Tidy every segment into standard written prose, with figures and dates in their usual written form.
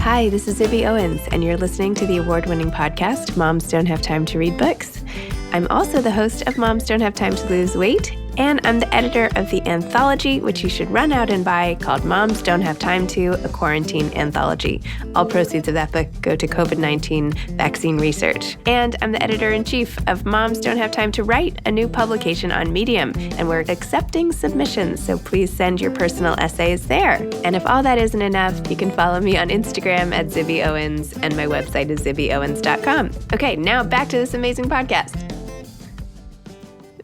Hi, this is Zibby Owens, and you're listening to the award-winning podcast, Moms Don't Have Time to Read Books. I'm also the host of Moms Don't Have Time to Lose Weight, and I'm the editor of the anthology, which you should run out and buy, called Moms Don't Have Time to, a quarantine anthology. All proceeds of that book go to COVID-19 vaccine research. And I'm the editor-in-chief of Moms Don't Have Time to Write, a new publication on Medium, and we're accepting submissions, so please send your personal essays there. And if all that isn't enough, you can follow me on Instagram at Zibby Owens, and my website is zibbyowens.com. Okay, now back to this amazing podcast.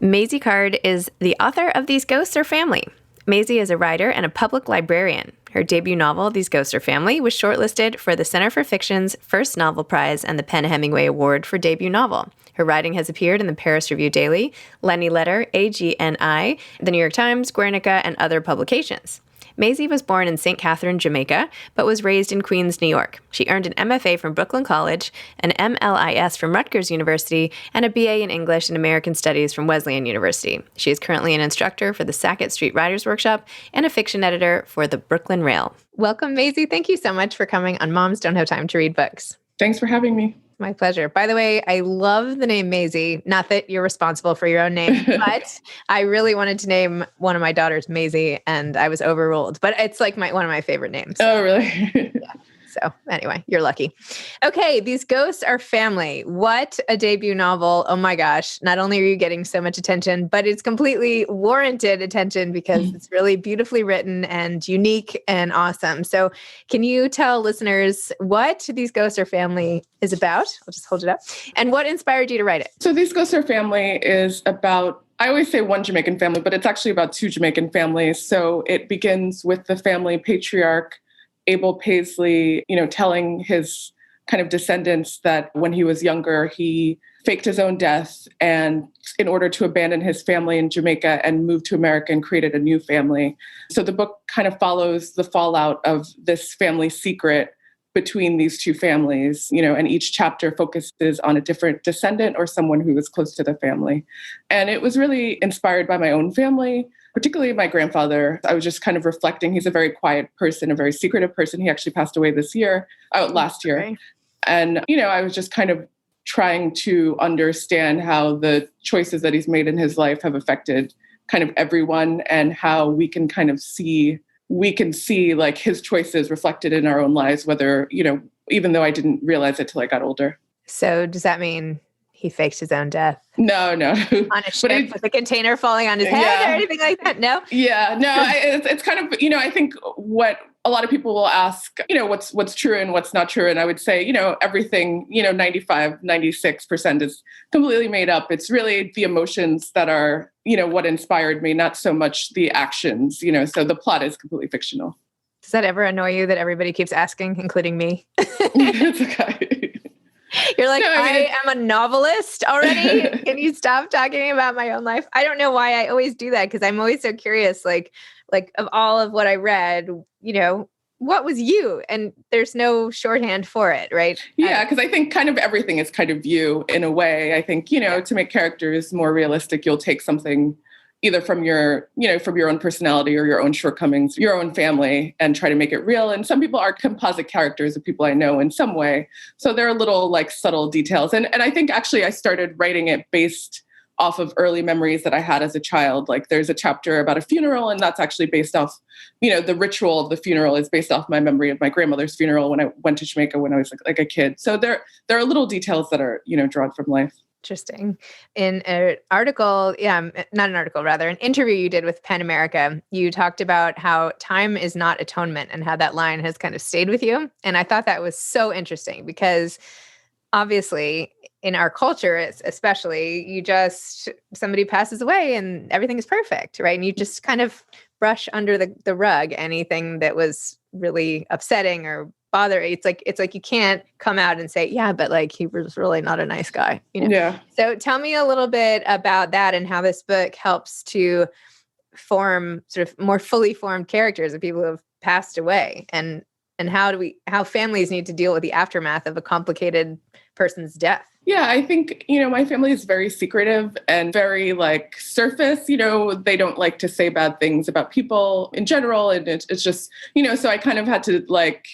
Maisy Card is the author of These Ghosts Are Family. Maisy is a writer and a public librarian. Her debut novel, These Ghosts Are Family, was shortlisted for the Center for Fiction's First Novel Prize and the Penn Hemingway Award for Debut Novel. Her writing has appeared in the Paris Review Daily, Lenny Letter, AGNI, the New York Times, Guernica, and other publications. Maisy was born in St. Catherine, Jamaica, but was raised in Queens, New York. She earned an MFA from Brooklyn College, an MLIS from Rutgers University, and a BA in English and American Studies from Wesleyan University. She is currently an instructor for the Sackett Street Writers Workshop and a fiction editor for the Brooklyn Rail. Welcome, Maisy. Thank you so much for coming on Moms Don't Have Time to Read Books. Thanks for having me. My pleasure. By the way, I love the name Maisy. Not that you're responsible for your own name, but I really wanted to name one of my daughters Maisy, and I was overruled. But it's like one of my favorite names. Oh, really? Yeah. So anyway, you're lucky. Okay, These Ghosts Are Family. What a debut novel. Oh my gosh. Not only are you getting so much attention, but it's completely warranted attention because it's really beautifully written and unique and awesome. So can you tell listeners what These Ghosts Are Family is about? I'll just hold it up. And what inspired you to write it? So These Ghosts Are Family is about, I always say one Jamaican family, but it's actually about two Jamaican families. So it begins with the family patriarch, Abel Paisley, telling his kind of descendants that when he was younger, he faked his own death and in order to abandon his family in Jamaica and move to America and created a new family. So the book kind of follows the fallout of this family secret between these two families, and each chapter focuses on a different descendant or someone who was close to the family. And it was really inspired by my own family, particularly my grandfather. I was just kind of reflecting. He's a very quiet person, a very secretive person. He actually passed away last year. Okay. And, I was just kind of trying to understand how the choices that he's made in his life have affected kind of everyone and how we can kind of see like his choices reflected in our own lives, whether, even though I didn't realize it till I got older. So does that mean he faked his own death? No. On a ship with a container falling on his head or anything like that? No? Yeah, no, it's kind of, I think what a lot of people will ask, what's true and what's not true. And I would say, everything, 96% is completely made up. It's really the emotions that are, what inspired me, not so much the actions, so the plot is completely fictional. Does that ever annoy you that everybody keeps asking, including me? It's okay. You're like, no, I am a novelist already. Can you stop talking about my own life? I don't know why I always do that because I'm always so curious, like of all of what I read, what was you? And there's no shorthand for it, right? Yeah, because I think kind of everything is kind of you in a way. I think, to make characters more realistic, you'll take something either from your own personality or your own shortcomings, your own family, and try to make it real. And some people are composite characters of people I know in some way. So there are little like subtle details. And I think actually I started writing it based off of early memories that I had as a child. Like there's a chapter about a funeral, and that's actually based off, the ritual of the funeral is based off my memory of my grandmother's funeral when I went to Jamaica when I was like a kid. So there are little details that are, drawn from life. Interesting. In an interview you did with Penn America, you talked about how time is not atonement and how that line has kind of stayed with you. And I thought that was so interesting because obviously in our culture, especially, somebody passes away and everything is perfect, right? And you just kind of brush under the rug anything that was really upsetting or bothering. It's like you can't come out and say, yeah, but like he was really not a nice guy. Yeah. So tell me a little bit about that and how this book helps to form sort of more fully formed characters of people who have passed away and how families need to deal with the aftermath of a complicated person's death. Yeah, I think, my family is very secretive and very like surface, they don't like to say bad things about people in general. And it's just, so I kind of had to like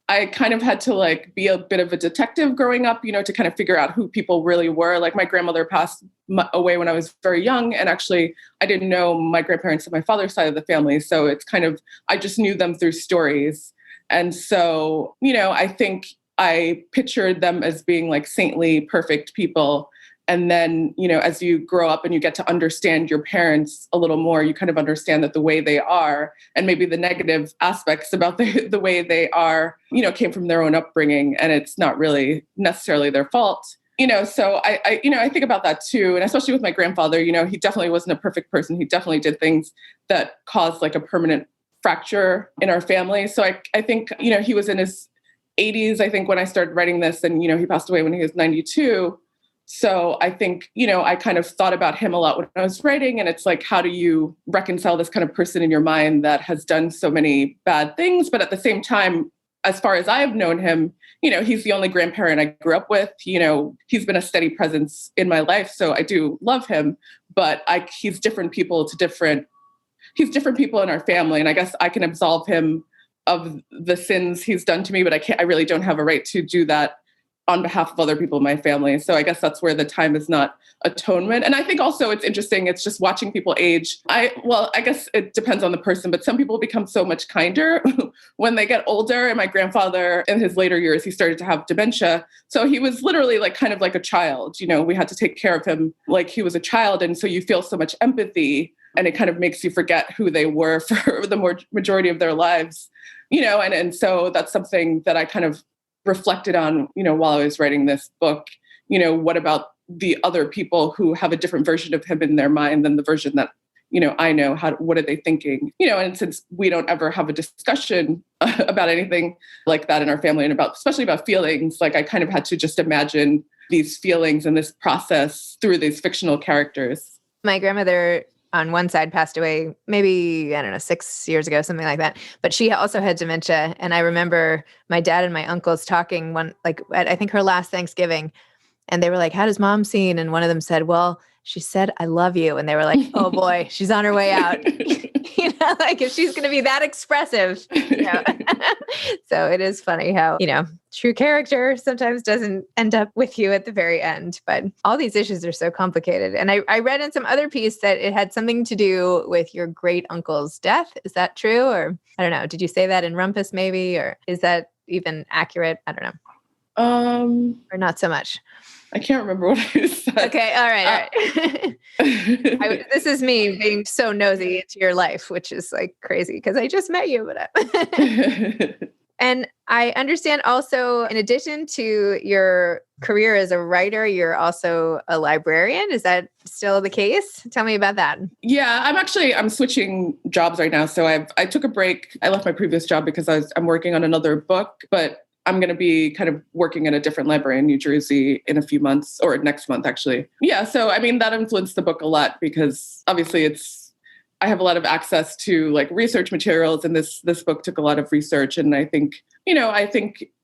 I kind of had to like be a bit of a detective growing up, to kind of figure out who people really were. Like my grandmother passed away when I was very young. And actually, I didn't know my grandparents on my father's side of the family. So it's kind of, I just knew them through stories. And so, I think I pictured them as being like saintly, perfect people. And then, as you grow up and you get to understand your parents a little more, you kind of understand that the way they are and maybe the negative aspects about the way they are, came from their own upbringing and it's not really necessarily their fault. So I think about that too. And especially with my grandfather, he definitely wasn't a perfect person. He definitely did things that caused like a permanent fracture in our family. So I think, he was in his 80s, I think, when I started writing this, and, he passed away when he was 92. So I think, I kind of thought about him a lot when I was writing, and it's like, how do you reconcile this kind of person in your mind that has done so many bad things? But at the same time, as far as I've known him, he's the only grandparent I grew up with. He's been a steady presence in my life. So I do love him, but he's different people in our family. And I guess I can absolve him of the sins he's done to me, but I really don't have a right to do that on behalf of other people in my family. So I guess that's where the time is not atonement. And I think also it's interesting, it's just watching people age. I guess it depends on the person, but some people become so much kinder when they get older. And my grandfather, in his later years, he started to have dementia. So he was literally like kind of like a child. We had to take care of him like he was a child. And so you feel so much empathy, and it kind of makes you forget who they were for the majority of their lives. And so that's something that I kind of reflected on, while I was writing this book. What about the other people who have a different version of him in their mind than the version that, I know? What are they thinking? And since we don't ever have a discussion about anything like that in our family, and especially about feelings, like I kind of had to just imagine these feelings and this process through these fictional characters. My grandmother on one side passed away maybe, 6 years ago, something like that. But she also had dementia. And I remember my dad and my uncles talking at I think her last Thanksgiving. And they were like, "How does mom seem?" And one of them said, "Well, she said, 'I love you.'" And they were like, "Oh boy, she's on her way out." Like if she's going to be that expressive. So it is funny how, true character sometimes doesn't end up with you at the very end. But all these issues are so complicated. And I read in some other piece that it had something to do with your great uncle's death. Is that true? Or I don't know. Did you say that in Rumpus maybe? Or is that even accurate? I don't know. Or not so much. I can't remember what I said. Okay. All right. This is me being so nosy into your life, which is like crazy because I just met you. And I understand also, in addition to your career as a writer, you're also a librarian. Is that still the case? Tell me about that. Yeah, I'm switching jobs right now. So I took a break. I left my previous job because I'm working on another book, but I'm going to be kind of working at a different library in New Jersey in a few months, or next month, actually. Yeah. So, that influenced the book a lot because obviously I have a lot of access to like research materials, and this book took a lot of research. And I think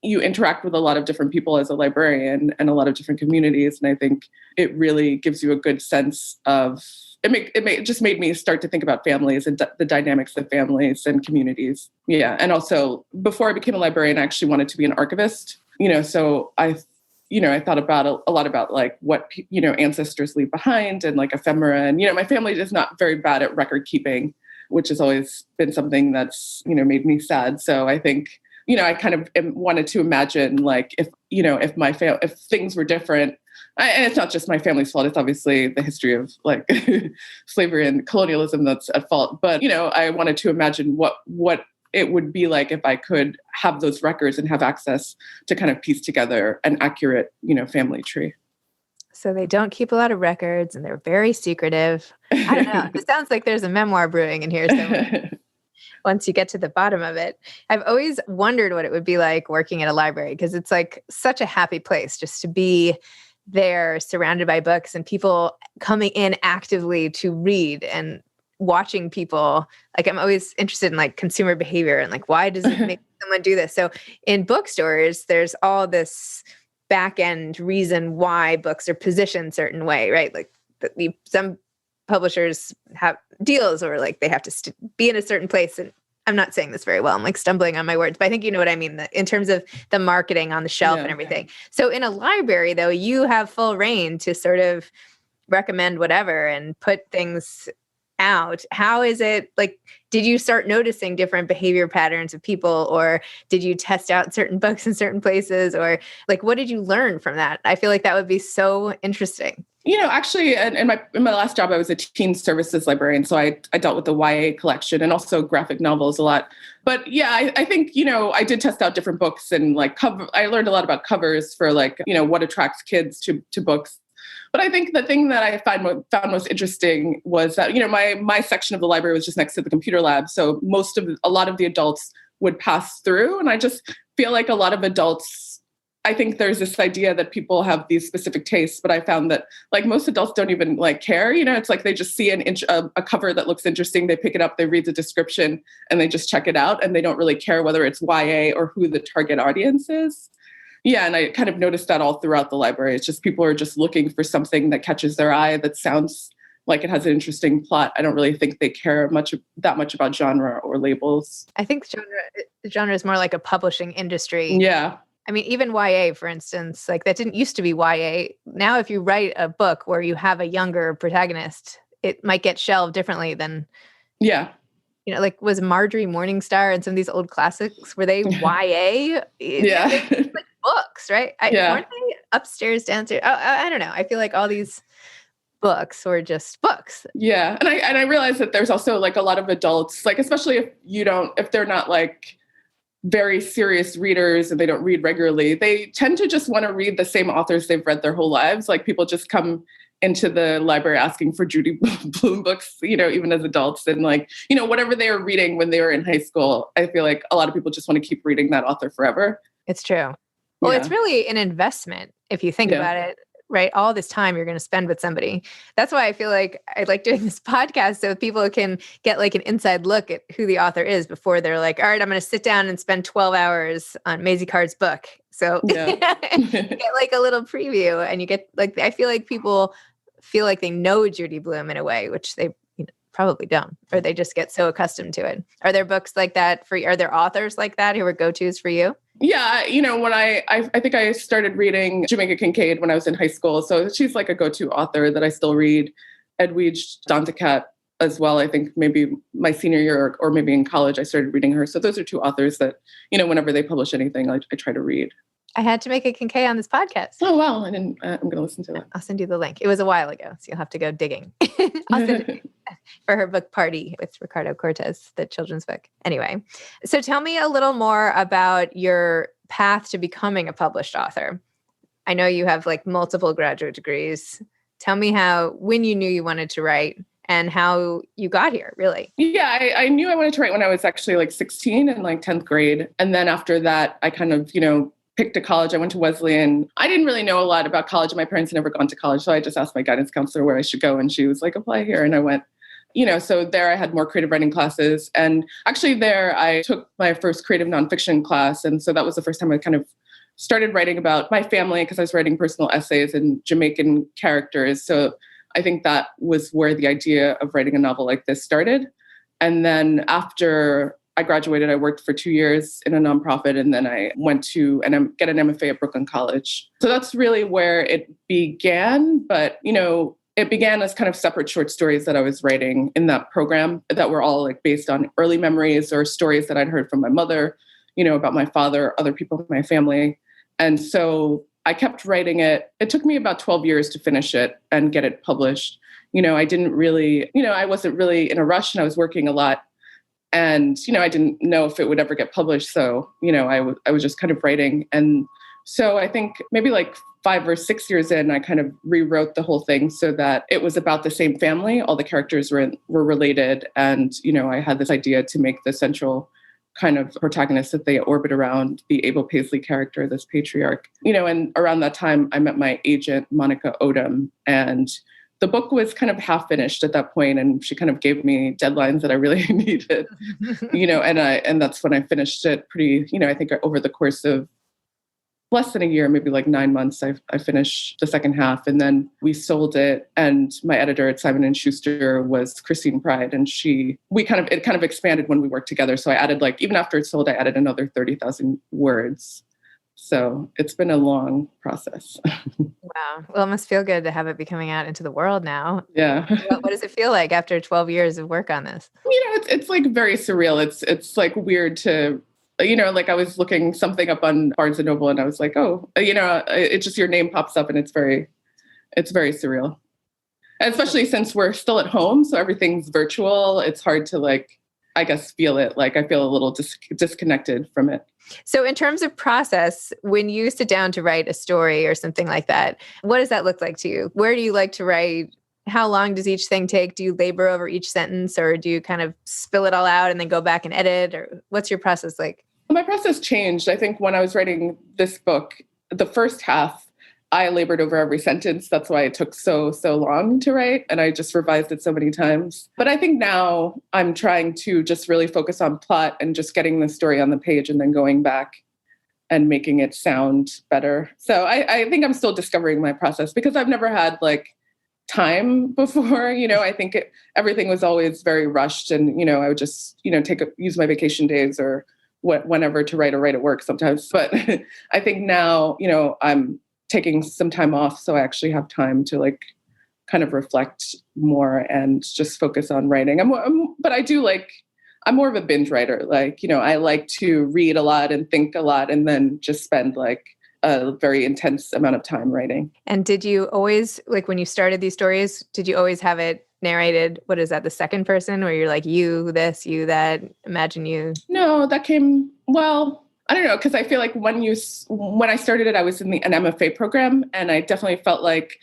you interact with a lot of different people as a librarian and a lot of different communities. And I think it really gives you a good sense of it just made me start to think about families and the dynamics of families and communities. Yeah. And also before I became a librarian, I actually wanted to be an archivist, so I thought about a lot about like what, ancestors leave behind and like ephemera. And, my family is not very bad at record keeping, which has always been something that's, made me sad. So I think, I kind of wanted to imagine like if things were different. And it's not just my family's fault. It's obviously the history of like slavery and colonialism that's at fault. But, I wanted to imagine what it would be like if I could have those records and have access to kind of piece together an accurate, family tree. So they don't keep a lot of records and they're very secretive. I don't know. It sounds like there's a memoir brewing in here somewhere. Once you get to the bottom of it. I've always wondered what it would be like working at a library, because it's like such a happy place just to be there surrounded by books and people coming in actively to read and watching people. Like I'm always interested in like consumer behavior and like, why does it make someone do this? So in bookstores, there's all this back end reason why books are positioned certain way, right? Like some publishers have deals or like they have to be in a certain place and I'm not saying this very well. I'm like stumbling on my words, but I think you know what I mean in terms of the marketing on the shelf and everything. So in a library, though, you have full reign to sort of recommend whatever and put things out. How is it like, did you start noticing different behavior patterns of people, or did you test out certain books in certain places, or like, what did you learn from that? I feel like that would be so interesting. Actually, in my last job, I was a teen services librarian. So I dealt with the YA collection and also graphic novels a lot. But yeah, I think, I did test out different books and like I learned a lot about covers for like, what attracts kids to books. But I think the thing that I found most interesting was that, my section of the library was just next to the computer lab. So a lot of the adults would pass through. And I just feel like a lot of adults, I think there's this idea that people have these specific tastes, but I found that like most adults don't even like care. It's like they just see a cover that looks interesting. They pick it up, they read the description, and they just check it out. And they don't really care whether it's YA or who the target audience is. Yeah, and I kind of noticed that all throughout the library. It's just people are just looking for something that catches their eye, that sounds like it has an interesting plot. I don't really think they care that much about genre or labels. I think genre is more like a publishing industry. Yeah. I mean, even YA, for instance, like that didn't used to be YA. Now, if you write a book where you have a younger protagonist, it might get shelved differently than, like was Marjorie Morningstar and some of these old classics, were they YA? Yeah. Like books, right? Weren't they upstairs, downstairs? I don't know. I feel like all these books were just books. Yeah. And I realize that there's also like a lot of adults, like, especially if they're not like very serious readers and they don't read regularly, they tend to just want to read the same authors they've read their whole lives. Like people just come into the library asking for Judy Blume books, even as adults. And like, whatever they were reading when they were in high school, I feel like a lot of people just want to keep reading that author forever. It's true. Well, It's really an investment if you think about it. Right? All this time you're going to spend with somebody. That's why I feel like I like doing this podcast so people can get like an inside look at who the author is before they're like, all right, I'm going to sit down and spend 12 hours on Maisy Card's book. So you get like a little preview and you get like, I feel like people feel like they know Judy Blume in a way, which they probably don't, or they just get so accustomed to it. Are there books like that are there authors like that who are go-tos for you? Yeah, when I think I started reading Jamaica Kincaid when I was in high school. So she's like a go-to author that I still read. Edwidge Danticat as well. I think maybe my senior year or maybe in college, I started reading her. So those are two authors that, whenever they publish anything, I try to read. I had to make a Kincaid on this podcast. Oh, wow. I'm going to listen to that. I'll send you the link. It was a while ago, so you'll have to go digging. I'll send it for her book Party with Ricardo Cortez, the children's book. Anyway, so tell me a little more about your path to becoming a published author. I know you have like multiple graduate degrees. Tell me when you knew you wanted to write and how you got here, really. Yeah, I knew I wanted to write when I was actually like 16 in like 10th grade. And then after that, I kind of, picked a college. I went to Wesleyan. I didn't really know a lot about college. My parents had never gone to college. So I just asked my guidance counselor where I should go. And she was like, apply here. And I went, so there I had more creative writing classes. And actually there I took my first creative nonfiction class. And so that was the first time I kind of started writing about my family because I was writing personal essays and Jamaican characters. So I think that was where the idea of writing a novel like this started. And then after I graduated, I worked for 2 years in a nonprofit, and then I went to get an MFA at Brooklyn College. So that's really where it began. But, it began as kind of separate short stories that I was writing in that program that were all like based on early memories or stories that I'd heard from my mother, about my father, other people in my family. And so I kept writing it. It took me about 12 years to finish it and get it published. I didn't really, I wasn't really in a rush and I was working a lot. And, I didn't know if it would ever get published. So, I was just kind of writing. And so I think maybe like 5 or 6 years in, I kind of rewrote the whole thing so that it was about the same family. All the characters were related. And, I had this idea to make the central kind of protagonist that they orbit around the Abel Paisley character, this patriarch. And around that time, I met my agent, Monica Odom, and the book was kind of half finished at that point, and she kind of gave me deadlines that I really needed, and that's when I finished it pretty, I think over the course of less than a year, maybe like 9 months, I finished the second half, and then we sold it. And my editor at Simon and Schuster was Christine Pride, and it kind of expanded when we worked together. So I added, like, even after it sold, I added another 30,000 words. So it's been a long process. Wow. Well, it must feel good to have it be coming out into the world now. Yeah. What does it feel like after 12 years of work on this? It's like very surreal. It's like weird to, like I was looking something up on Barnes and Noble and I was like, oh, it's just your name pops up and it's very surreal. And especially since we're still at home, so everything's virtual. It's hard to, like, I guess, feel it. Like I feel a little disconnected from it. So in terms of process, when you sit down to write a story or something like that, what does that look like to you? Where do you like to write? How long does each thing take? Do you labor over each sentence, or do you kind of spill it all out and then go back and edit? Or what's your process like? My process changed. I think when I was writing this book, the first half, I labored over every sentence. That's why it took so long to write. And I just revised it so many times. But I think now I'm trying to just really focus on plot and just getting the story on the page and then going back and making it sound better. So I think I'm still discovering my process because I've never had, like, time before. I think everything was always very rushed, and, I would just, use my vacation days or whenever to write at work sometimes. But I think now, I'm taking some time off, so I actually have time to, like, kind of reflect more and just focus on writing. But I do, like, I'm more of a binge writer. Like, I like to read a lot and think a lot and then just spend, like, a very intense amount of time writing. And did you always, like, when you started these stories, did you always have it narrated? What is that, the second person, where you're like, you this, you that, imagine you? No, that came, well, I don't know, because I feel like when I started it, I was in an MFA program, and I definitely felt like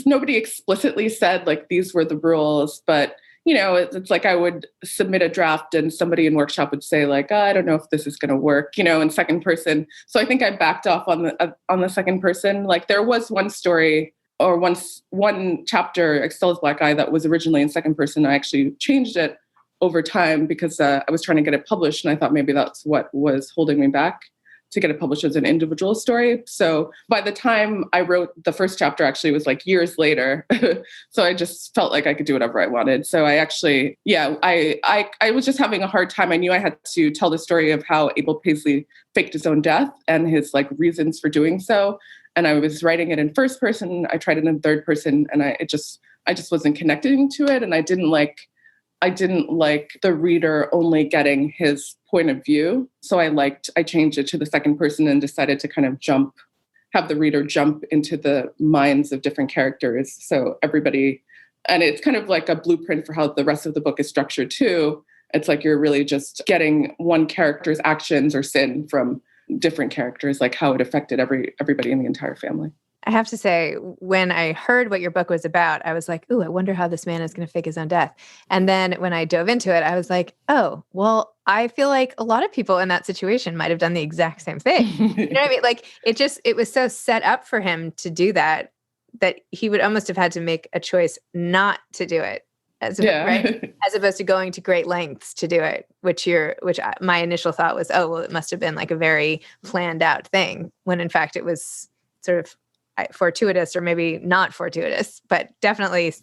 nobody explicitly said, like, these were the rules, but, it's like I would submit a draft and somebody in workshop would say, like, oh, I don't know if this is going to work, in second person. So I think I backed off on the second person. Like, there was one story or one chapter, Excel's Black Eye, that was originally in second person. I actually changed it over time because I was trying to get it published, and I thought maybe that's what was holding me back to get it published as an individual story. So by the time I wrote the first chapter, actually, it was like years later. So I just felt like I could do whatever I wanted. So I actually, I was just having a hard time. I knew I had to tell the story of how Abel Paisley faked his own death and his, like, reasons for doing so. And I was writing it in first person. I tried it in third person, and I just wasn't connecting to it. And I didn't like the reader only getting his point of view. So I changed it to the second person and decided to kind of have the reader jump into the minds of different characters. So everybody, and it's kind of like a blueprint for how the rest of the book is structured too. It's like you're really just getting one character's actions or sin from different characters, like how it affected everybody in the entire family. I have to say, when I heard what your book was about, I was like, ooh, I wonder how this man is going to fake his own death. And then when I dove into it, I was like, oh, well, I feel like a lot of people in that situation might have done the exact same thing. You know what I mean? Like, it was so set up for him to do that he would almost have had to make a choice not to do it. Right? As opposed to going to great lengths to do it, my initial thought was, oh, well, it must have been like a very planned out thing, when in fact it was sort of fortuitous, or maybe not fortuitous, but definitely,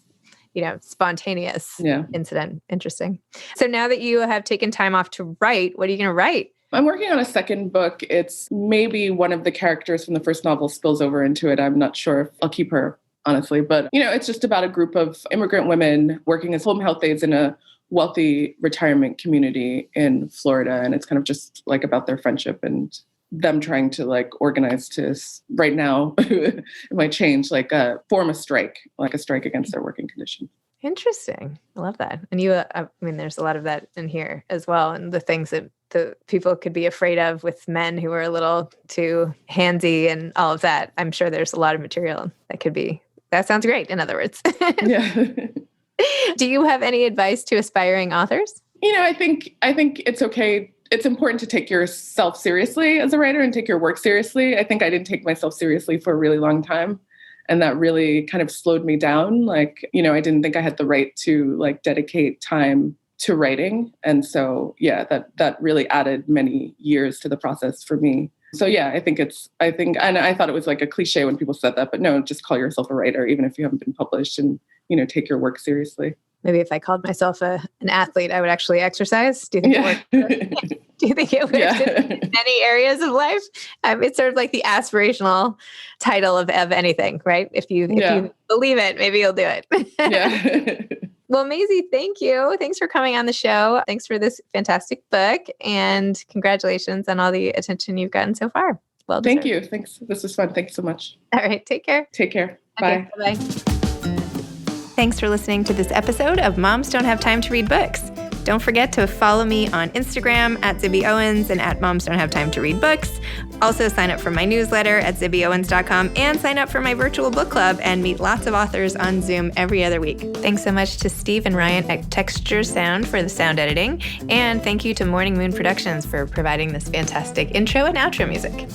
spontaneous incident. Interesting. So now that you have taken time off to write, what are you going to write? I'm working on a second book. It's maybe one of the characters from the first novel spills over into it. I'm not sure if I'll keep her, honestly, but it's just about a group of immigrant women working as home health aides in a wealthy retirement community in Florida. And it's kind of just like about their friendship and them trying to, like, organize to, right now, it might change, like, form a strike against their working conditions. Interesting. I love that. And there's a lot of that in here as well. And the things that the people could be afraid of with men who are a little too handsy and all of that. I'm sure there's a lot of material that sounds great, in other words. Yeah. Do you have any advice to aspiring authors? I think it's okay. It's important to take yourself seriously as a writer and take your work seriously. I think I didn't take myself seriously for a really long time. And that really kind of slowed me down. Like, I didn't think I had the right to, like, dedicate time to writing. And so, that really added many years to the process for me. So yeah, I think, and I thought it was like a cliche when people said that, but no, just call yourself a writer, even if you haven't been published, and, take your work seriously. Maybe if I called myself an athlete, I would actually exercise. Do you think it works? Do you think it works in many areas of life? It's sort of like the aspirational title of anything, right? If you believe it, maybe you'll do it. Yeah. Well, Maisy, thank you. Thanks for coming on the show. Thanks for this fantastic book, and congratulations on all the attention you've gotten so far. Well deserved. Thank you. Thanks. This was fun. Thanks so much. All right. Take care. Take care. Okay, Bye. Bye. Thanks for listening to this episode of Moms Don't Have Time to Read Books. Don't forget to follow me on Instagram at Zibby Owens and at Moms Don't Have Time to Read Books. Also sign up for my newsletter at zibbyowens.com and sign up for my virtual book club and meet lots of authors on Zoom every other week. Thanks so much to Steve and Ryan at Texture Sound for the sound editing. And thank you to Morning Moon Productions for providing this fantastic intro and outro music.